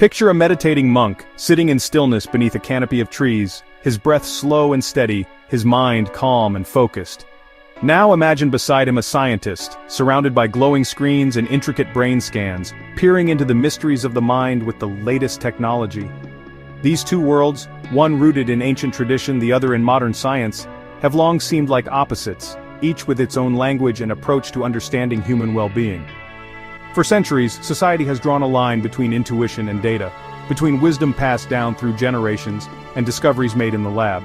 Picture a meditating monk, sitting in stillness beneath a canopy of trees, his breath slow and steady, his mind calm and focused. Now imagine beside him a scientist, surrounded by glowing screens and intricate brain scans, peering into the mysteries of the mind with the latest technology. These two worlds, one rooted in ancient tradition, the other in modern science, have long seemed like opposites, each with its own language and approach to understanding human well-being. For centuries, society has drawn a line between intuition and data, between wisdom passed down through generations and discoveries made in the lab.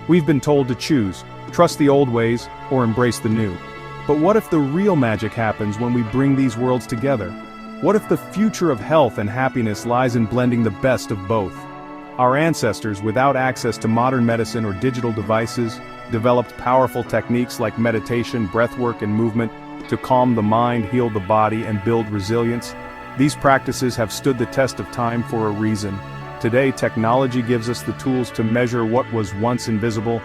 We've been told to choose, trust the old ways, or embrace the new. But what if the real magic happens when we bring these worlds together? What if the future of health and happiness lies in blending the best of both? Our ancestors, without access to modern medicine or digital devices, developed powerful techniques like meditation, breathwork, and movement to calm the mind, heal the body, and build resilience. These practices have stood the test of time for a reason. Today, technology gives us the tools to measure what was once invisible.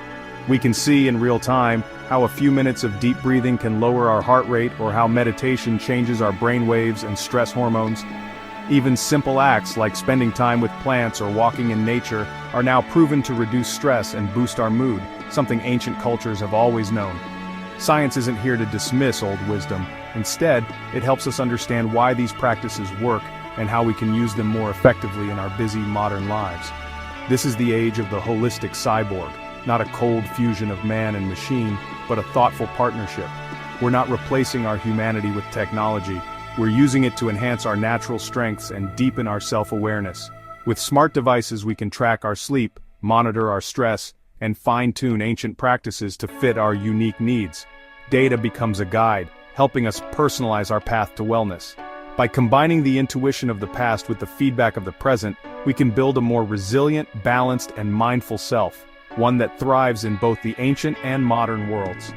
We can see in real time how a few minutes of deep breathing can lower our heart rate, or how meditation changes our brain waves and stress hormones. Even simple acts like spending time with plants or walking in nature are now proven to reduce stress and boost our mood, something ancient cultures have always known. Science isn't here to dismiss old wisdom. Instead, it helps us understand why these practices work and how we can use them more effectively in our busy modern lives. This is the age of the holistic cyborg, not a cold fusion of man and machine, but a thoughtful partnership. We're not replacing our humanity with technology. We're using it to enhance our natural strengths and deepen our self-awareness. With smart devices, we can track our sleep, monitor our stress, and fine-tune ancient practices to fit our unique needs. Data becomes a guide, helping us personalize our path to wellness. By combining the intuition of the past with the feedback of the present, we can build a more resilient, balanced, and mindful self, one that thrives in both the ancient and modern worlds.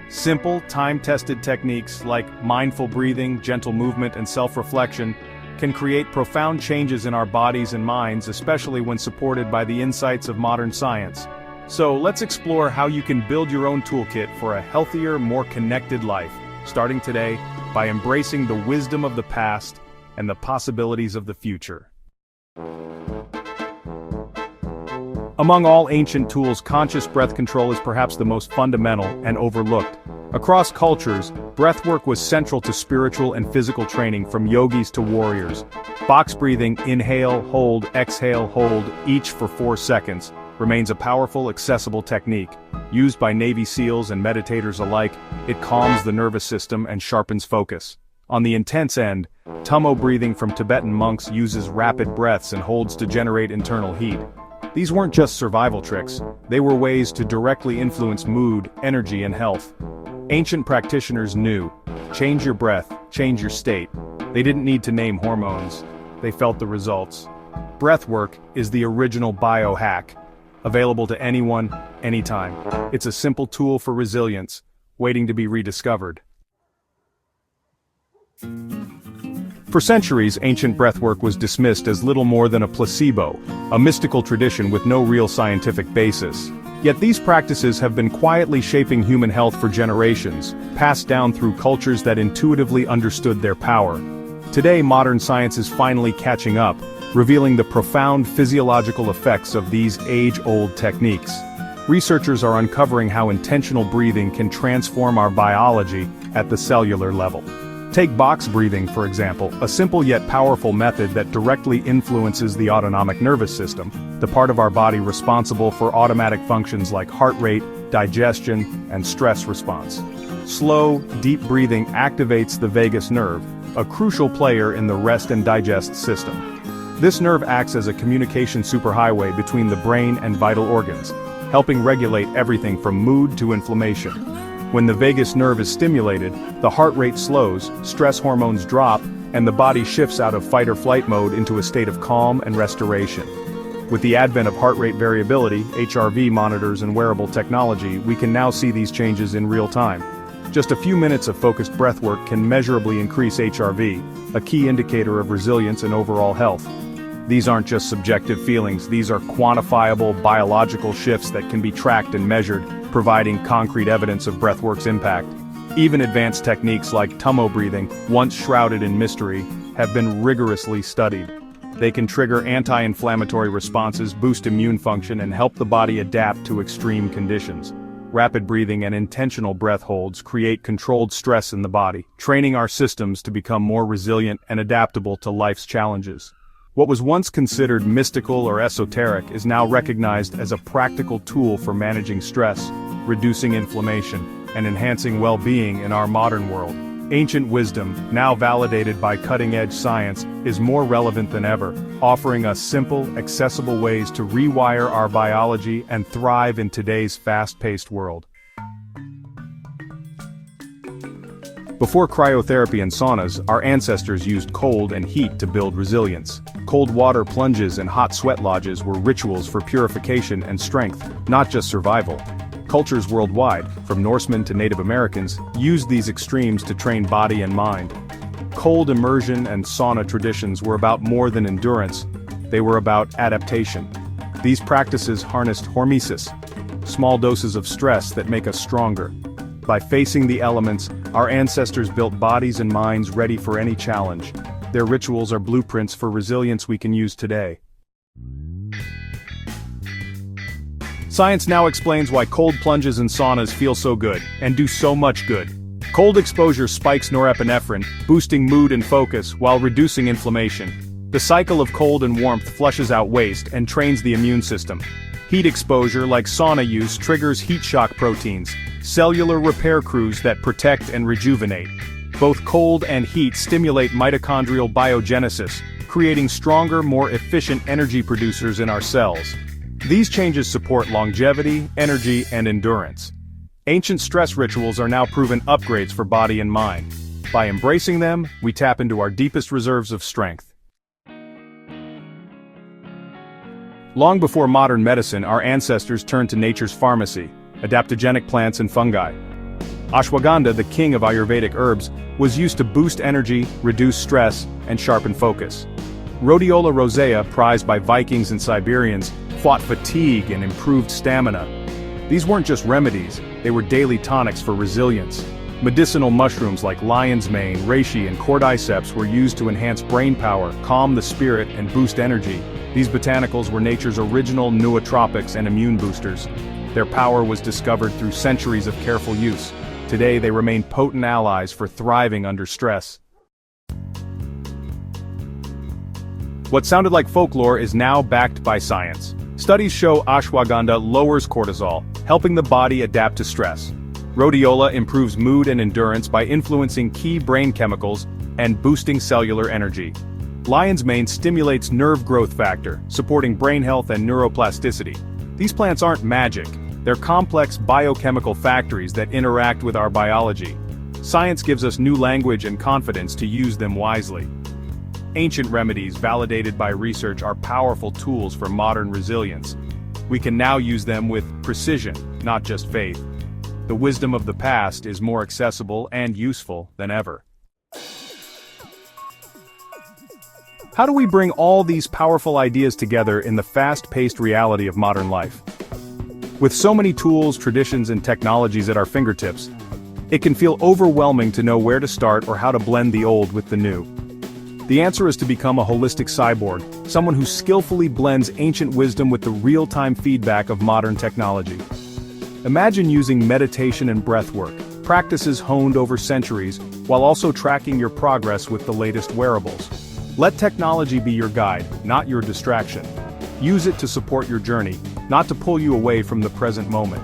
Simple, time-tested techniques like mindful breathing, gentle movement, and self-reflection can create profound changes in our bodies and minds, especially when supported by the insights of modern science. So let's explore how you can build your own toolkit for a healthier, more connected life, starting today by embracing the wisdom of the past and the possibilities of the future. Among all ancient tools, conscious breath control is perhaps the most fundamental and overlooked. Across cultures, breathwork was central to spiritual and physical training, from yogis to warriors. Box breathing, inhale, hold, exhale, hold, each for 4 seconds, remains a powerful, accessible technique. Used by Navy SEALs and meditators alike, it calms the nervous system and sharpens focus. On the intense end, tummo breathing from Tibetan monks uses rapid breaths and holds to generate internal heat. These weren't just survival tricks, they were ways to directly influence mood, energy, and health. Ancient practitioners knew, change your breath, change your state. They didn't need to name hormones, they felt the results. Breathwork is the original biohack, available to anyone, anytime. It's a simple tool for resilience, waiting to be rediscovered. For centuries, ancient breathwork was dismissed as little more than a placebo, a mystical tradition with no real scientific basis. Yet these practices have been quietly shaping human health for generations, passed down through cultures that intuitively understood their power. Today, modern science is finally catching up, revealing the profound physiological effects of these age-old techniques. Researchers are uncovering how intentional breathing can transform our biology at the cellular level. Take box breathing, for example, a simple yet powerful method that directly influences the autonomic nervous system, the part of our body responsible for automatic functions like heart rate, digestion, and stress response. Slow, deep breathing activates the vagus nerve, a crucial player in the rest and digest system. This nerve acts as a communication superhighway between the brain and vital organs, helping regulate everything from mood to inflammation. When the vagus nerve is stimulated, the heart rate slows, stress hormones drop, and the body shifts out of fight or flight mode into a state of calm and restoration. With the advent of heart rate variability, HRV monitors, and wearable technology, we can now see these changes in real time. Just a few minutes of focused breathwork can measurably increase HRV, a key indicator of resilience and overall health. These aren't just subjective feelings, these are quantifiable biological shifts that can be tracked and measured, providing concrete evidence of breathwork's impact. Even advanced techniques like tummo breathing, once shrouded in mystery, have been rigorously studied. They can trigger anti-inflammatory responses, boost immune function, and help the body adapt to extreme conditions. Rapid breathing and intentional breath holds create controlled stress in the body, training our systems to become more resilient and adaptable to life's challenges. What was once considered mystical or esoteric is now recognized as a practical tool for managing stress, reducing inflammation, and enhancing well-being in our modern world. Ancient wisdom, now validated by cutting-edge science, is more relevant than ever, offering us simple, accessible ways to rewire our biology and thrive in today's fast-paced world. Before cryotherapy and saunas, our ancestors used cold and heat to build resilience. Cold water plunges and hot sweat lodges were rituals for purification and strength, not just survival. Cultures worldwide, from Norsemen to Native Americans, used these extremes to train body and mind. Cold immersion and sauna traditions were about more than endurance, they were about adaptation. These practices harnessed hormesis, small doses of stress that make us stronger. By facing the elements, our ancestors built bodies and minds ready for any challenge. Their rituals are blueprints for resilience we can use today. Science now explains why cold plunges and saunas feel so good, and do so much good. Cold exposure spikes norepinephrine, boosting mood and focus while reducing inflammation. The cycle of cold and warmth flushes out waste and trains the immune system. Heat exposure, like sauna use, triggers heat shock proteins, cellular repair crews that protect and rejuvenate. Both cold and heat stimulate mitochondrial biogenesis, creating stronger, more efficient energy producers in our cells. These changes support longevity, energy, and endurance. Ancient stress rituals are now proven upgrades for body and mind. By embracing them, we tap into our deepest reserves of strength. Long before modern medicine, our ancestors turned to nature's pharmacy, adaptogenic plants and fungi. Ashwagandha, the king of Ayurvedic herbs, was used to boost energy, reduce stress, and sharpen focus. Rhodiola rosea, prized by Vikings and Siberians, fought fatigue and improved stamina. These weren't just remedies, they were daily tonics for resilience. Medicinal mushrooms like lion's mane, reishi, and cordyceps were used to enhance brain power, calm the spirit, and boost energy. These botanicals were nature's original nootropics and immune boosters. Their power was discovered through centuries of careful use. Today they remain potent allies for thriving under stress. What sounded like folklore is now backed by science. Studies show ashwagandha lowers cortisol, helping the body adapt to stress. Rhodiola improves mood and endurance by influencing key brain chemicals and boosting cellular energy. Lion's mane stimulates nerve growth factor, supporting brain health and neuroplasticity. These plants aren't magic, they're complex biochemical factories that interact with our biology. Science gives us new language and confidence to use them wisely. Ancient remedies validated by research are powerful tools for modern resilience. We can now use them with precision, not just faith. The wisdom of the past is more accessible and useful than ever. How do we bring all these powerful ideas together in the fast-paced reality of modern life? With so many tools, traditions, and technologies at our fingertips, it can feel overwhelming to know where to start or how to blend the old with the new. The answer is to become a holistic cyborg, someone who skillfully blends ancient wisdom with the real-time feedback of modern technology. Imagine using meditation and breathwork, practices honed over centuries, while also tracking your progress with the latest wearables. Let technology be your guide, not your distraction. Use it to support your journey, not to pull you away from the present moment.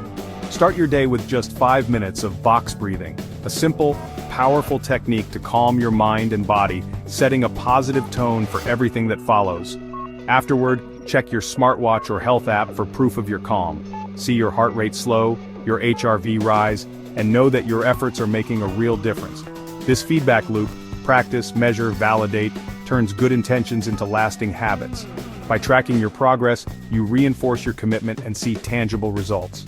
Start your day with just 5 minutes of box breathing, a simple, powerful technique to calm your mind and body, setting a positive tone for everything that follows. Afterward, check your smartwatch or health app for proof of your calm. See your heart rate slow, your HRV rise, and know that your efforts are making a real difference. This feedback loop, practice, measure, validate, turns good intentions into lasting habits. By tracking your progress, you reinforce your commitment and see tangible results.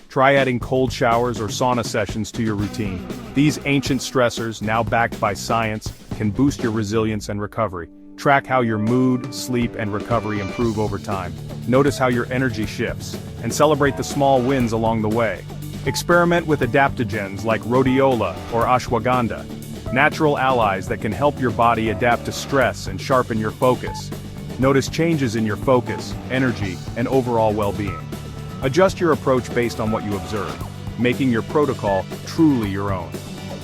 Try adding cold showers or sauna sessions to your routine. These ancient stressors, now backed by science, can boost your resilience and recovery. Track how your mood, sleep, and recovery improve over time. Notice how your energy shifts, and celebrate the small wins along the way. Experiment with adaptogens like rhodiola or ashwagandha, natural allies that can help your body adapt to stress and sharpen your focus. Notice changes in your focus, energy, and overall well-being. Adjust your approach based on what you observe, making your protocol truly your own.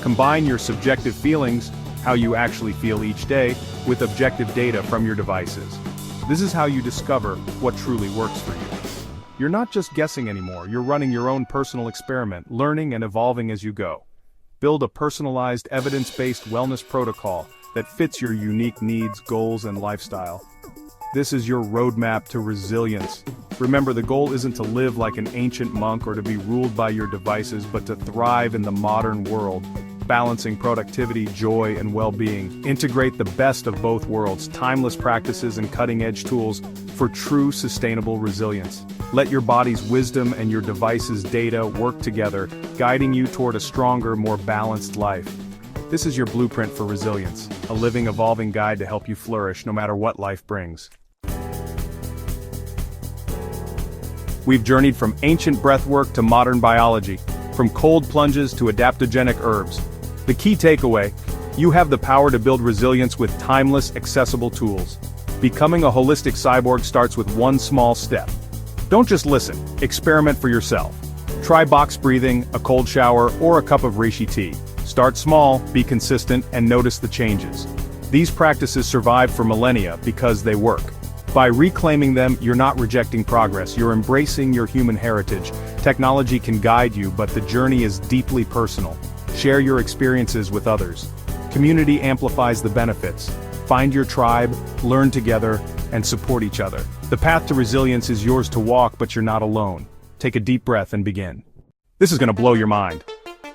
Combine your subjective feelings, how you actually feel each day, with objective data from your devices. This is how you discover what truly works for you. You're not just guessing anymore, you're running your own personal experiment, learning and evolving as you go. Build a personalized, evidence-based wellness protocol that fits your unique needs, goals, and lifestyle. This is your roadmap to resilience. Remember, the goal isn't to live like an ancient monk or to be ruled by your devices, but to thrive in the modern world, balancing productivity, joy, and well-being. Integrate the best of both worlds, timeless practices and cutting-edge tools for true sustainable resilience. Let your body's wisdom and your device's data work together, guiding you toward a stronger, more balanced life. This is your blueprint for resilience, a living, evolving guide to help you flourish no matter what life brings. We've journeyed from ancient breathwork to modern biology, from cold plunges to adaptogenic herbs. The key takeaway: you have the power to build resilience with timeless, accessible tools. Becoming a holistic cyborg starts with one small step. Don't just listen, experiment for yourself. Try box breathing, a cold shower, or a cup of reishi tea. Start small, be consistent, and notice the changes. These practices survive for millennia because they work. By reclaiming them, you're not rejecting progress, you're embracing your human heritage. Technology can guide you, but the journey is deeply personal. Share your experiences with others. Community amplifies the benefits. Find your tribe, learn together, and support each other. The path to resilience is yours to walk, but you're not alone. Take a deep breath and begin. This is gonna blow your mind.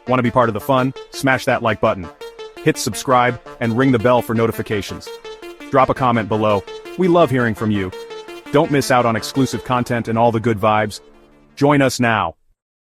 Want to be part of the fun? Smash that like button. Hit subscribe, and ring the bell for notifications. Drop a comment below. We love hearing from you. Don't miss out on exclusive content and all the good vibes. Join us now.